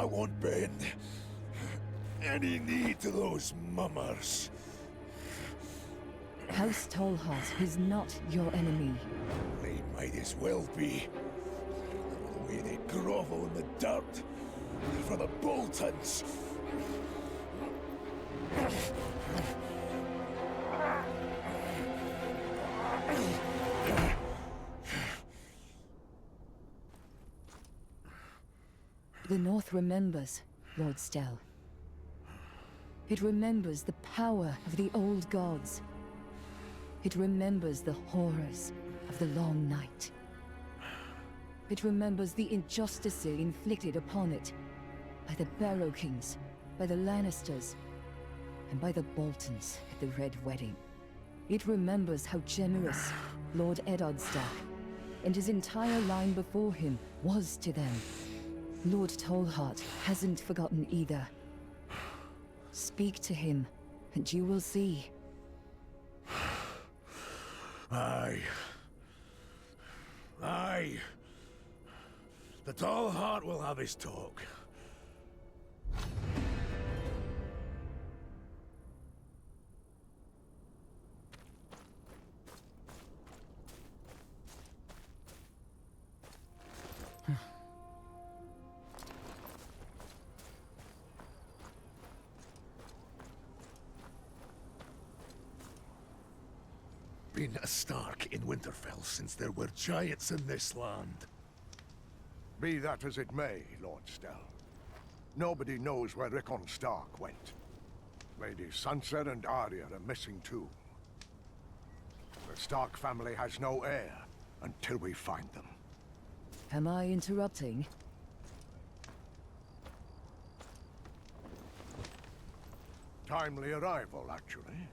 I won't bend any knee to those mummers. House Tallhart is not your enemy. They might as well be. The way they grovel in the dirt for the Boltons. The North remembers, Lord Stel. It remembers the power of the old gods. It remembers the horrors of the long night. It remembers the injustices inflicted upon it by the Barrow Kings, by the Lannisters, and by the Boltons at the Red Wedding. It remembers how generous Lord Stel and his entire line before him was to them. Lord Tallhart hasn't forgotten either. Speak to him, and you will see. Aye. Aye. The Tallhart will have his talk. been a Stark in Winterfell since there were giants in this land. Be that as it may, Lord Stel. Nobody knows where Rickon Stark went. Lady Sansa and Arya are missing too. The Stark family has no heir until we find them. Am I interrupting? Timely arrival, actually.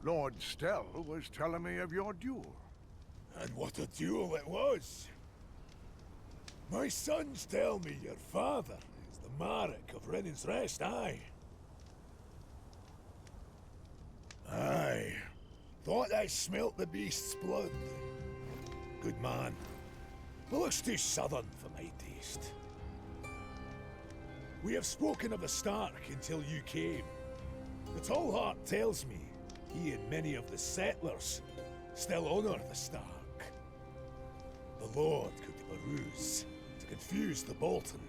Lord Stel was telling me of your duel. And what a duel it was! My sons tell me your father is the Marek of Rennin's Rest, aye. Aye. Thought I smelt the beast's blood. Good man. But looks too southern for my taste. We have spoken of the Stark until you came. The Tallhart tells me he and many of the settlers still honor the Stark. The Lord could have a ruse to confuse the Bolton.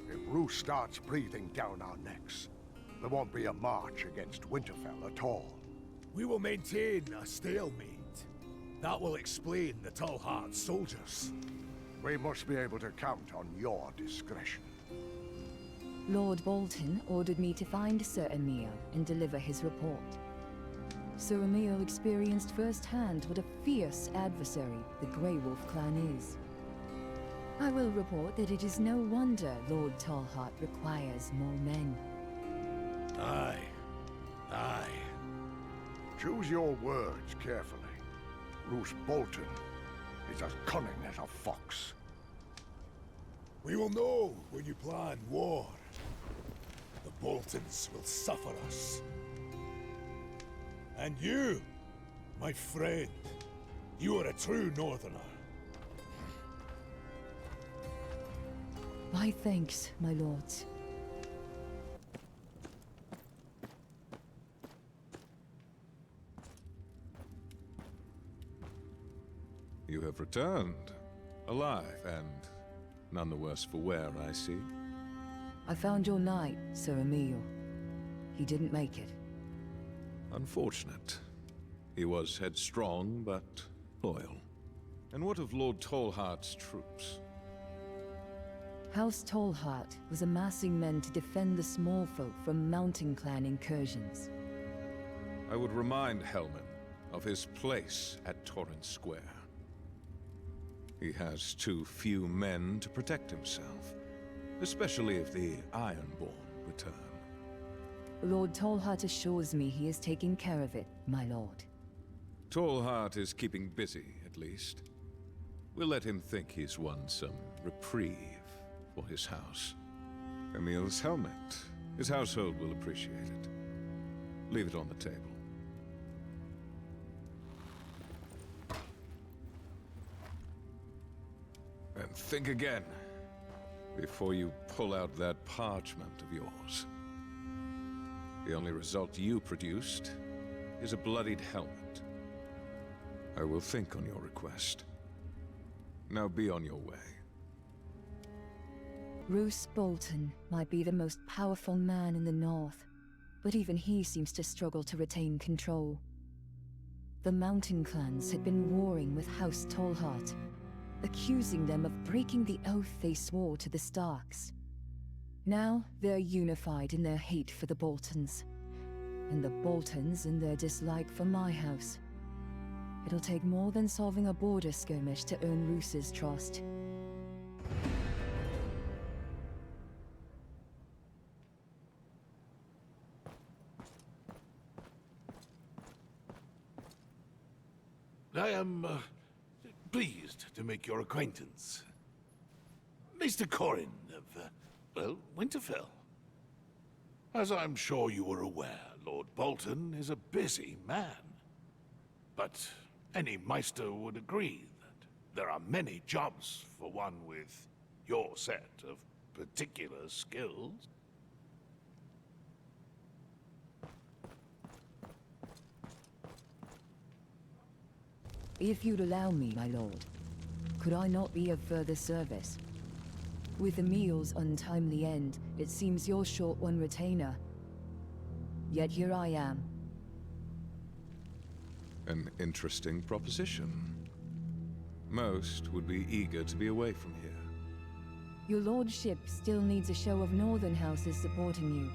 If Roose starts breathing down our necks, there won't be a march against Winterfell at all. We will maintain a stalemate. That will explain the Tallhart soldiers. We must be able to count on your discretion. Lord Bolton ordered me to find Sir Emil and deliver his report. Sir Emil experienced firsthand what a fierce adversary the GreyWolf Clan is. I will report that it is no wonder Lord Tallhart requires more men. Aye. Aye. Choose your words carefully. Roose Bolton is as cunning as a fox. We will know when you plan war. The Boltons will suffer us. And you, my friend, you are a true Northerner. My thanks, my lords. You have returned, alive, and none the worse for wear, I see. I found your knight, Sir Emil. He didn't make it. Unfortunate. He was headstrong, but loyal. And what of Lord Tallhart's troops? House Tallhart was amassing men to defend the small folk from Mountain Clan incursions. I would remind Helman of his place at Torrent Square. He has too few men to protect himself, especially if the Ironborn return. Lord Tallhart assures me he is taking care of it, my lord. Tallhart is keeping busy, at least. We'll let him think he's won some reprieve for his house. Emil's helmet. His household will appreciate it. Leave it on the table. And think again, before you pull out that parchment of yours. The only result you produced is a bloodied helmet. I will think on your request. Now be on your way. Roose Bolton might be the most powerful man in the north, but even he seems to struggle to retain control. The Mountain Clans had been warring with House Tallhart, accusing them of breaking the oath they swore to the Starks. Now they're unified in their hate for the Boltons, and the Boltons in their dislike for my house. It'll take more than solving a border skirmish to earn Roose's trust. I am pleased to make your acquaintance. Mr. Corrin of, well, Winterfell. As I'm sure you are aware, Lord Bolton is a busy man. But any Meister would agree that there are many jobs for one with your set of particular skills. If you'd allow me, my lord, could I not be of further service? With Emil's untimely end, it seems you're short one retainer. Yet here I am. An interesting proposition. Most would be eager to be away from here. Your lordship still needs a show of northern houses supporting you.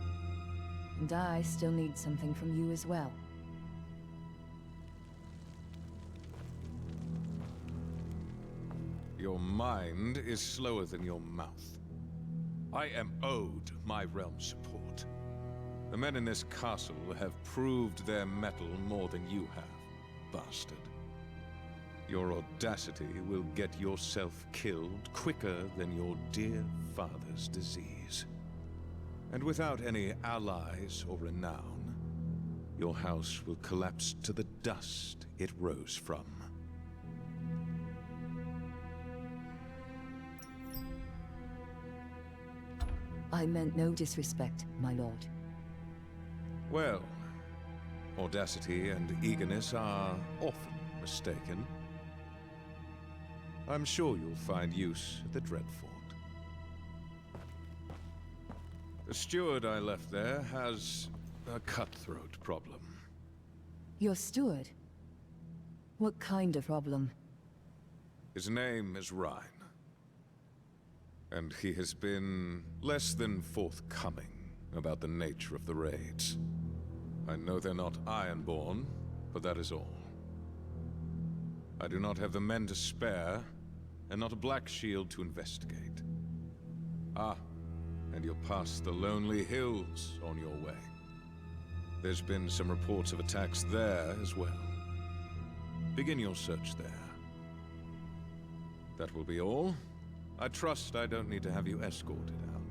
And I still need something from you as well. Your mind is slower than your mouth. I am owed my realm's support. The men in this castle have proved their mettle more than you have, bastard. Your audacity will get yourself killed quicker than your dear father's disease. And without any allies or renown, your house will collapse to the dust it rose from. I meant no disrespect, my lord. Well, audacity and eagerness are often mistaken. I'm sure you'll find use at the Dreadfort. The steward I left there has a cutthroat problem. Your steward? What kind of problem? His name is Rhine. And he has been less than forthcoming about the nature of the raids. I know they're not Ironborn, but that is all. I do not have the men to spare, and not a Black Shield to investigate. Ah, and you're past the Lonely Hills on your way. There's been some reports of attacks there as well. Begin your search there. That will be all. I trust I don't need to have you escorted out.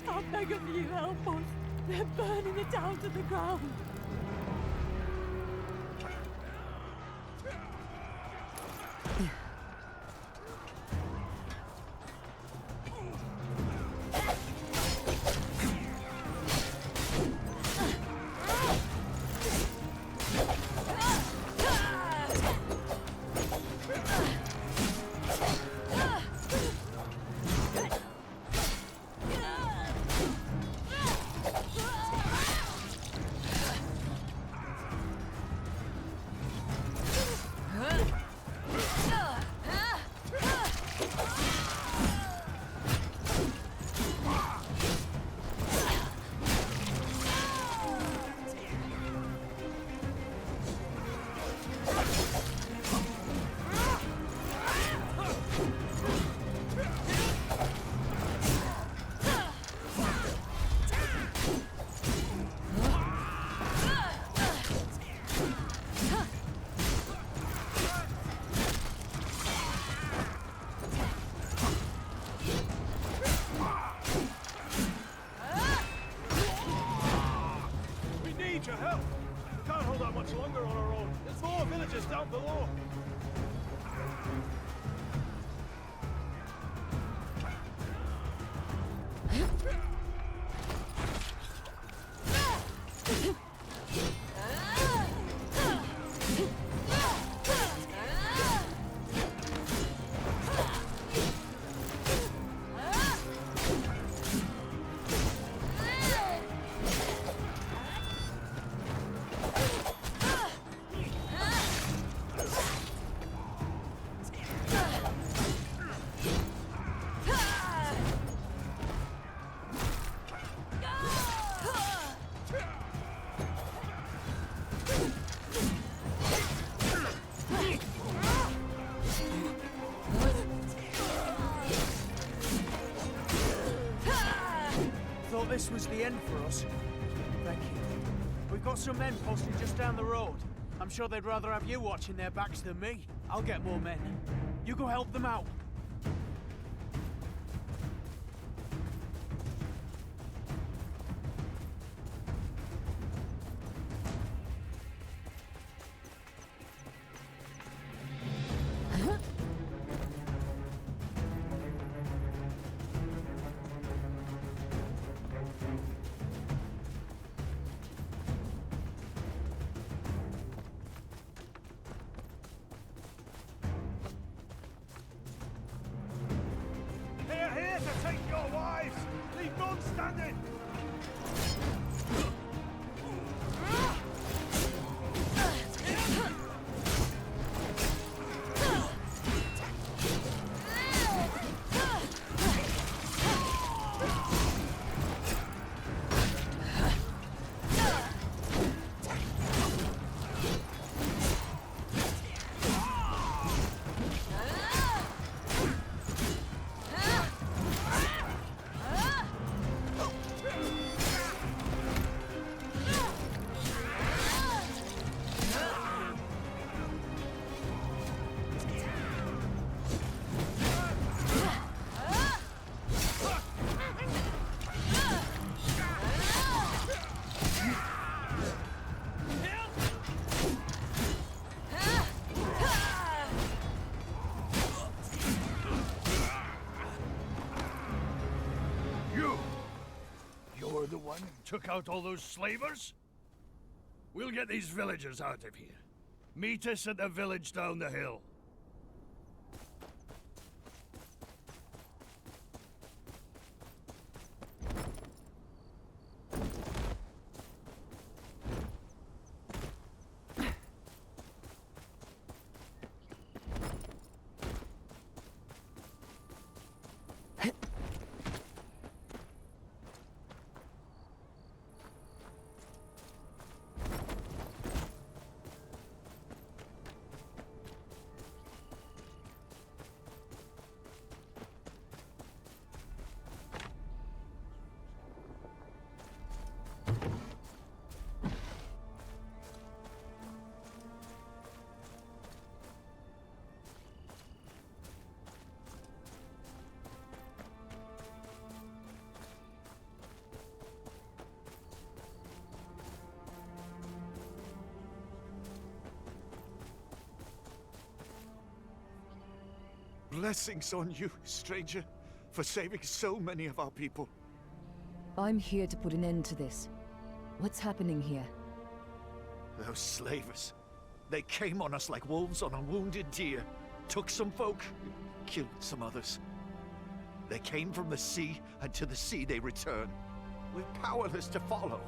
I beg of you, help us. They're burning it down to the ground. below. This was the end for us. Thank you. We've got some men posted just down the road. I'm sure they'd rather have you watching their backs than me. I'll get more men. You go help them out. Here to take your wives! Leave none standing! You're the one who took out all those slavers? We'll get these villagers out of here. Meet us at the village down the hill. Blessings on you, stranger, for saving so many of our people. I'm here to put an end to this. What's happening here? Those slavers. They came on us like wolves on a wounded deer. Took some folk, killed some others. They came from the sea, and to the sea they return. We're powerless to follow.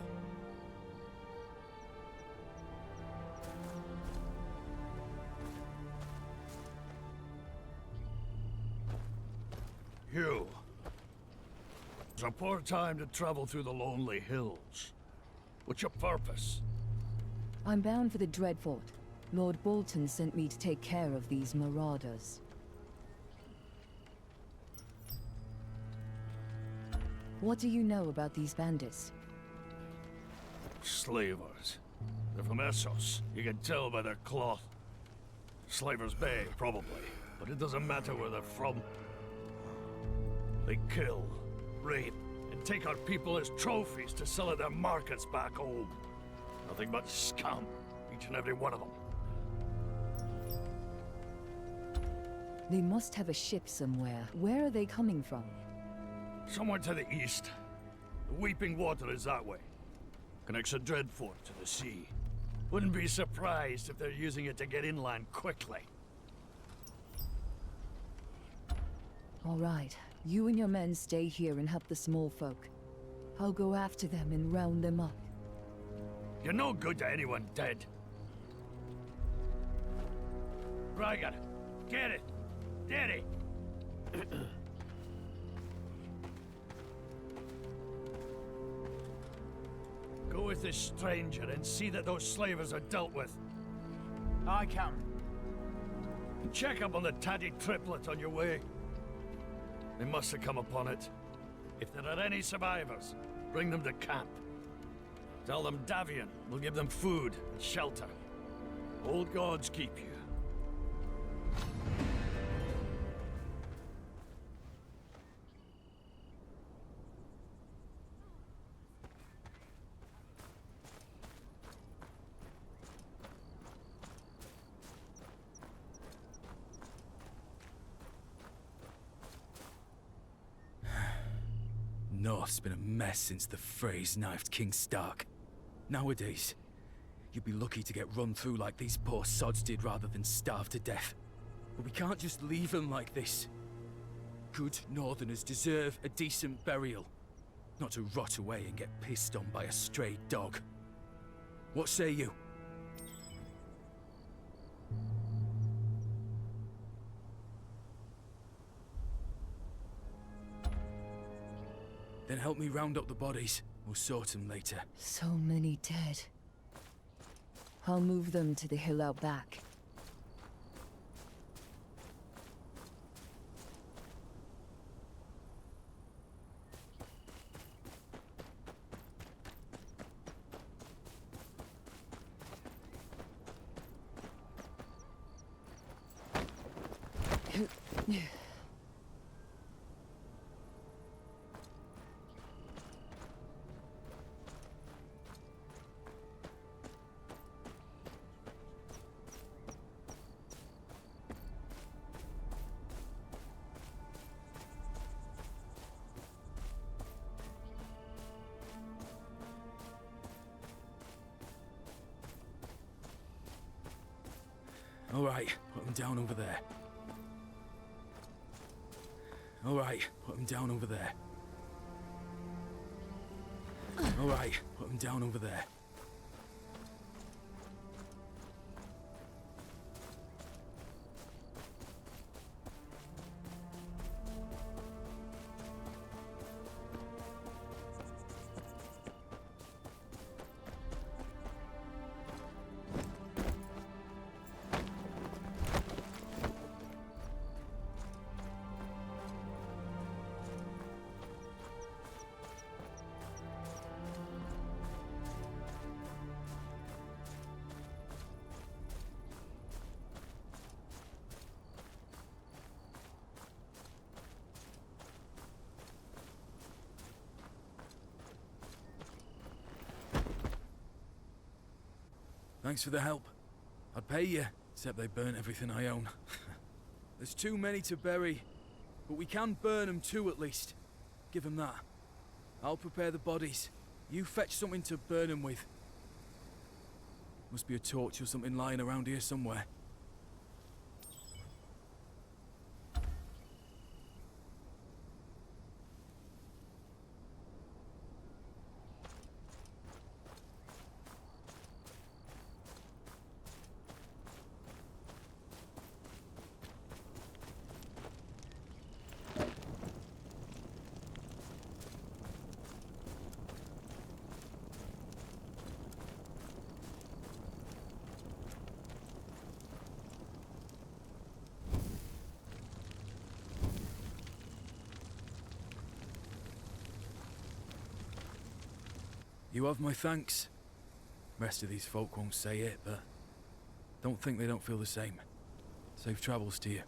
Hugh. It's a poor time to travel through the lonely hills. What's your purpose? I'm bound for the Dreadfort. Lord Bolton sent me to take care of these marauders. What do you know about these bandits? Slavers. They're from Essos. You can tell by their cloth. Slavers Bay, probably. But it doesn't matter where they're from. They kill, rape, and take our people as trophies to sell at their markets back home. Nothing but scum, each and every one of them. They must have a ship somewhere. Where are they coming from? Somewhere to the east. The Weeping Water is that way. Connects a Dreadfort to the sea. Wouldn't be surprised if they're using it to get inland quickly. All right. You and your men stay here and help the small folk. I'll go after them and round them up. You're no good to anyone dead. Rygar, get it! Daddy! Go with this stranger and see that those slavers are dealt with. I can. Check up on the tatty triplet on your way. They must have come upon it. If there are any survivors, bring them to camp. Tell them Davian will give them food and shelter. Old gods keep you. North's been a mess since the Freys knifed King Stark. Nowadays, you'd be lucky to get run through like these poor sods did rather than starve to death. But we can't just leave them like this. Good Northerners deserve a decent burial, not to rot away and get pissed on by a stray dog. What say you? Then help me round up the bodies. We'll sort them later. So many dead. I'll move them to the hill out back. All right, put them down over there. All right, put them down over there. All right, put them down over there. Thanks for the help. I'd pay you, except they burnt everything I own. There's too many to bury, but we can burn them too at least. Give them that. I'll prepare the bodies. You fetch something to burn them with. Must be a torch or something lying around here somewhere. You have my thanks. Rest of these folk won't say it, but don't think they don't feel the same. Safe travels to you.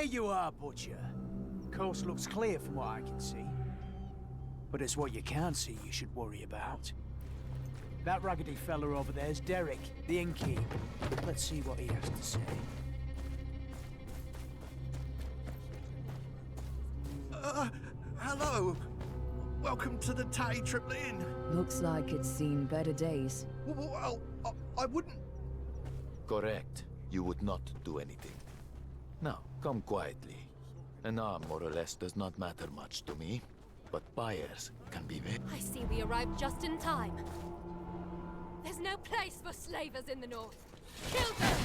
There you are, Butcher. Coast looks clear from what I can see. But it's what you can't see you should worry about. That raggedy fella over there's Derek, the innkeep. Let's see what he has to say. Hello. Welcome to the Tay Triple Inn. Looks like it's seen better days. Well, I wouldn't... Correct. You would not do anything. Now, come quietly. An arm, more or less, does not matter much to me. But buyers can be very... I see we arrived just in time. There's no place for slavers in the north. Kill them!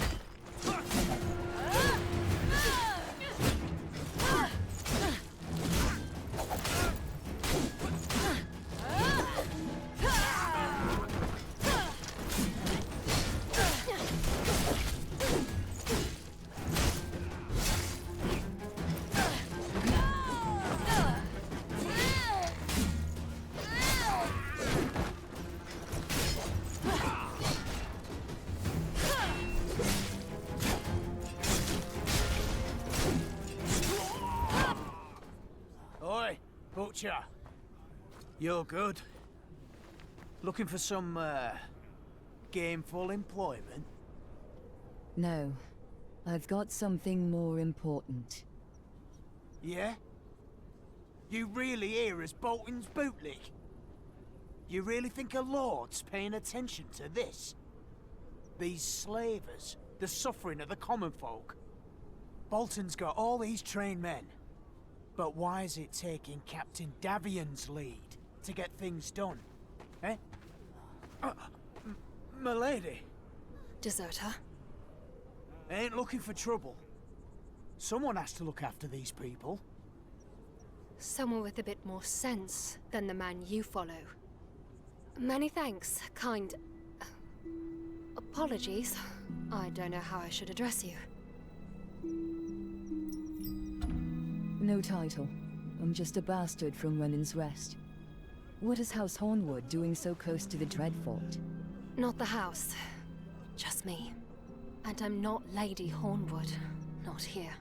Oi, Butcher. You're good. Looking for some, gameful employment? No. I've got something more important. Yeah? You really hear as Bolton's bootleg? You really think a lord's paying attention to this? These slavers, the suffering of the common folk. Bolton's got all these trained men. But why is it taking Captain Davion's lead to get things done? Eh? M'lady. Deserter? Ain't looking for trouble. Someone has to look after these people. Someone with a bit more sense than the man you follow. Many thanks, kind... apologies. I don't know how I should address you. No title. I'm just a bastard from Renan's Rest. What is House Hornwood doing so close to the Dreadfort? Not the house. Just me. And I'm not Lady Hornwood. Not here.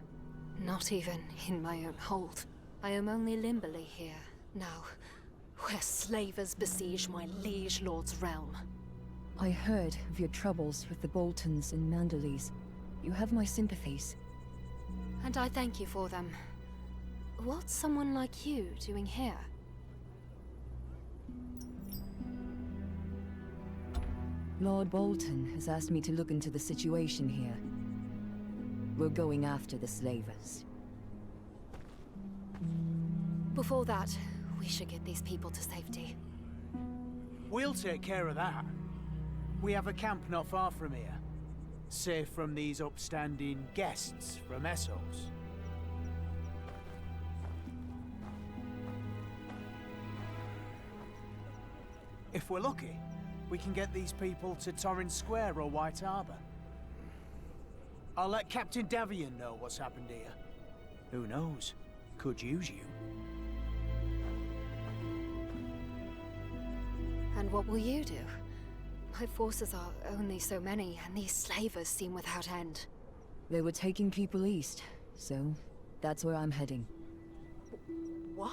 Not even in my own hold. I am only Limberley here, now, where slavers besiege my liege lord's realm. I heard of your troubles with the Boltons and Manderleys. You have my sympathies. And I thank you for them. What's someone like you doing here? Lord Bolton has asked me to look into the situation here. We're going after the slavers. Before that, we should get these people to safety. We'll take care of that. We have a camp not far from here. Safe from these upstanding guests from Essos. If we're lucky, we can get these people to Torrens Square or White Harbor. I'll let Captain Davion know what's happened here. Who knows? Could use you. And what will you do? My forces are only so many, and these slavers seem without end. They were taking people east, so that's where I'm heading. What?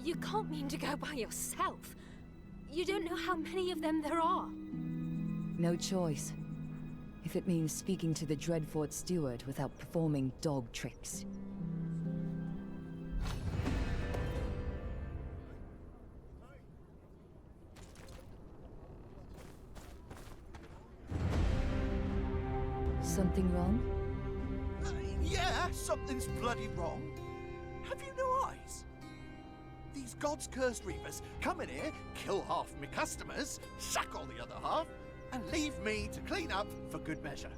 You can't mean to go by yourself. You don't know how many of them there are. No choice. If it means speaking to the Dreadfort steward without performing dog tricks. Something wrong? Yeah, something's bloody wrong. Have you no eyes? These gods-cursed reavers come in here, kill half my customers, sack all the other half, and leave me to clean up for good measure.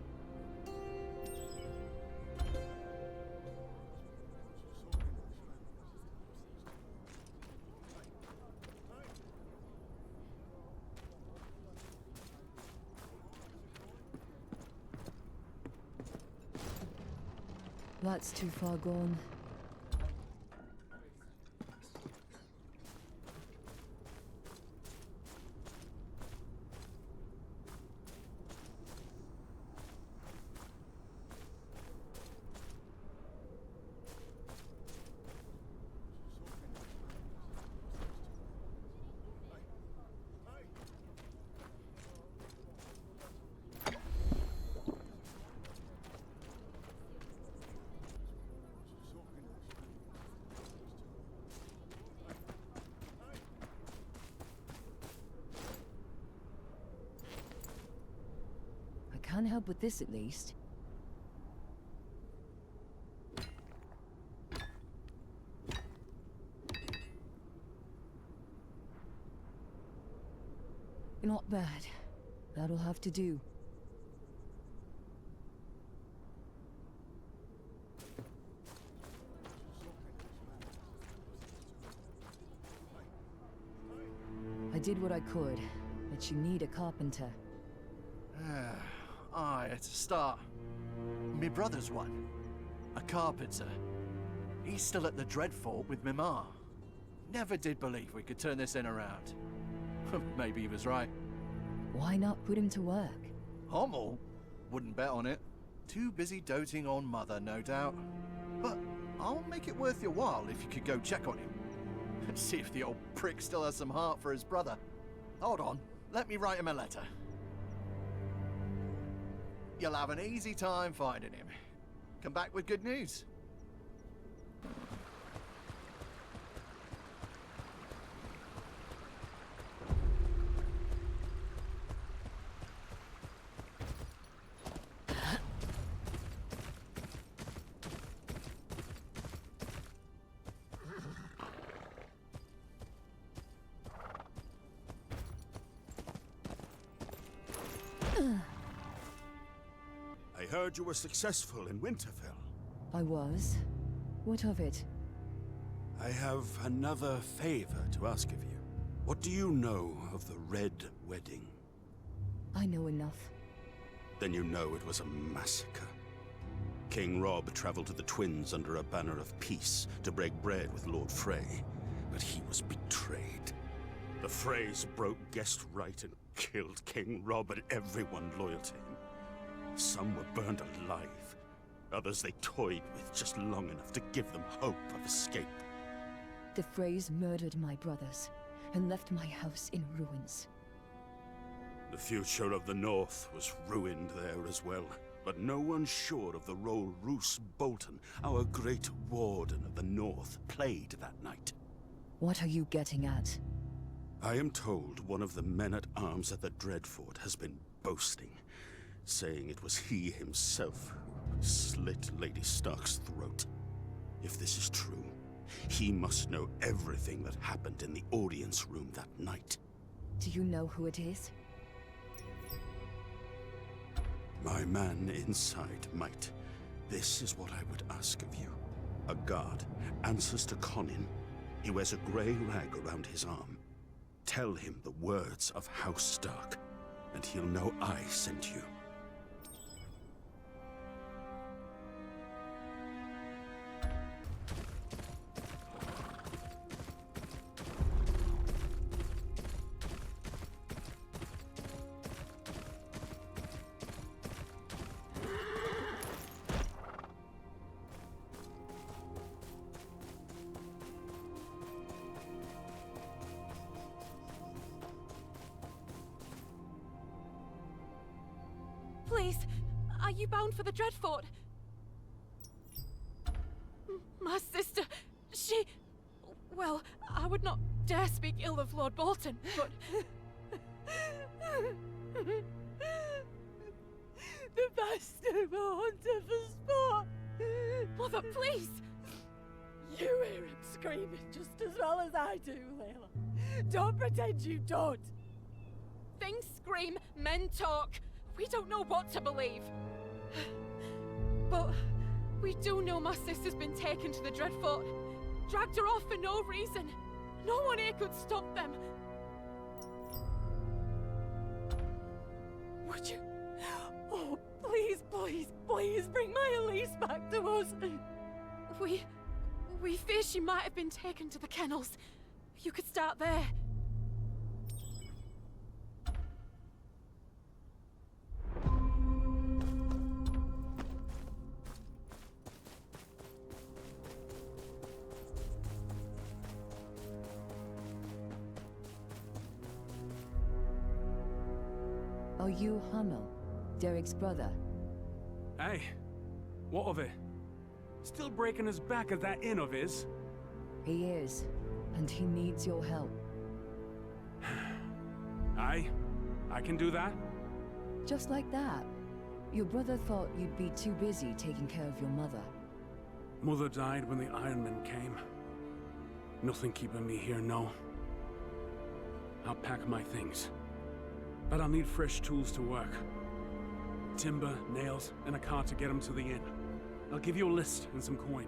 That's too far gone. can't help with this at least. Not bad. That'll have to do. I did what I could, but you need a carpenter. Aye, it's a start. Me brother's one. A carpenter. He's still at the Dreadfort with me ma. Never did believe we could turn this inn around. Maybe he was right. Why not put him to work? Hommel? Wouldn't bet on it. Too busy doting on mother, no doubt. But I'll make it worth your while if you could go check on him. See if the old prick still has some heart for his brother. Hold on, let me write him a letter. You'll have an easy time finding him. Come back with good news. I heard you were successful in Winterfell. I was. What of it? I have another favor to ask of you. What do you know of the Red Wedding? I know enough. Then you know it was a massacre. King Robb traveled to the Twins under a banner of peace to break bread with Lord Frey, but he was betrayed. The Freys broke guest right and killed King Robb and everyone loyal to him. Some were burned alive. Others they toyed with just long enough to give them hope of escape. The Freys murdered my brothers and left my house in ruins. The future of the North was ruined there as well. But no one's sure of the role Roose Bolton, our great warden of the North, played that night. What are you getting at? I am told one of the men-at-arms at the Dreadfort has been boasting, saying it was he himself who slit Lady Stark's throat. If this is true, he must know everything that happened in the audience room that night. Do you know who it is? My man inside might. This is what I would ask of you. A guard answers to Conin. He wears a grey rag around his arm. Tell him the words of House Stark, and he'll know I sent you. Please, are you bound for the Dreadfort? My sister, she... Well, I would not dare speak ill of Lord Bolton, but... The bastard will hunt her for sport! Mother, please! You hear him screaming just as well as I do, Layla. Don't pretend you don't! Things scream, men talk. We don't know what to believe. But we do know my sister's been taken to the Dreadfort. Dragged her off for no reason. No one here could stop them. Would you? Oh, please, please, please bring my Elise back to us. We fear she might have been taken to the kennels. You could start there. Are you Hummel, Derek's brother? Hey, what of it? Still breaking his back at that inn of his? He is, and he needs your help. Aye, I can do that. Just like that? Your brother thought you'd be too busy taking care of your mother. Mother died when the Iron Men came. Nothing keeping me here, no. I'll pack my things. But I'll need fresh tools to work. Timber, nails, and a car to get them to the inn. I'll give you a list and some coin.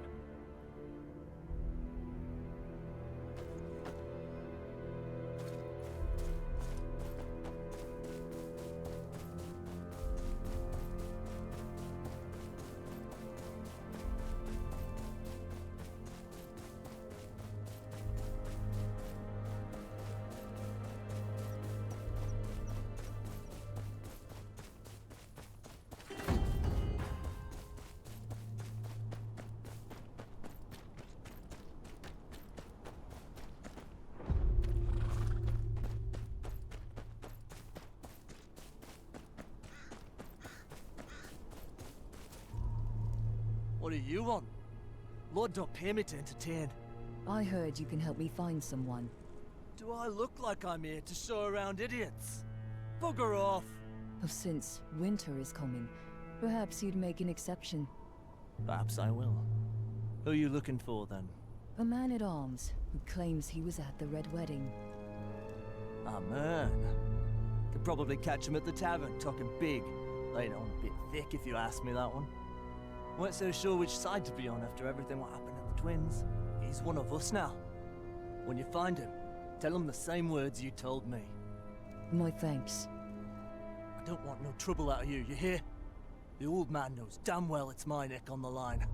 What do you want? Lord don't pay me to entertain. I heard you can help me find someone. Do I look like I'm here to show around idiots? Bugger off. Since winter is coming, perhaps you'd make an exception. Perhaps I will. Who are you looking for, then? A man-at-arms who claims he was at the Red Wedding. A man? Could probably catch him at the tavern, talking big. Laid on a bit thick, if you ask me that one. Weren't so sure which side to be on after everything what happened at the Twins. He's one of us now. When you find him, tell him the same words you told me. My thanks. I don't want no trouble out of you, you hear? The old man knows damn well it's my neck on the line.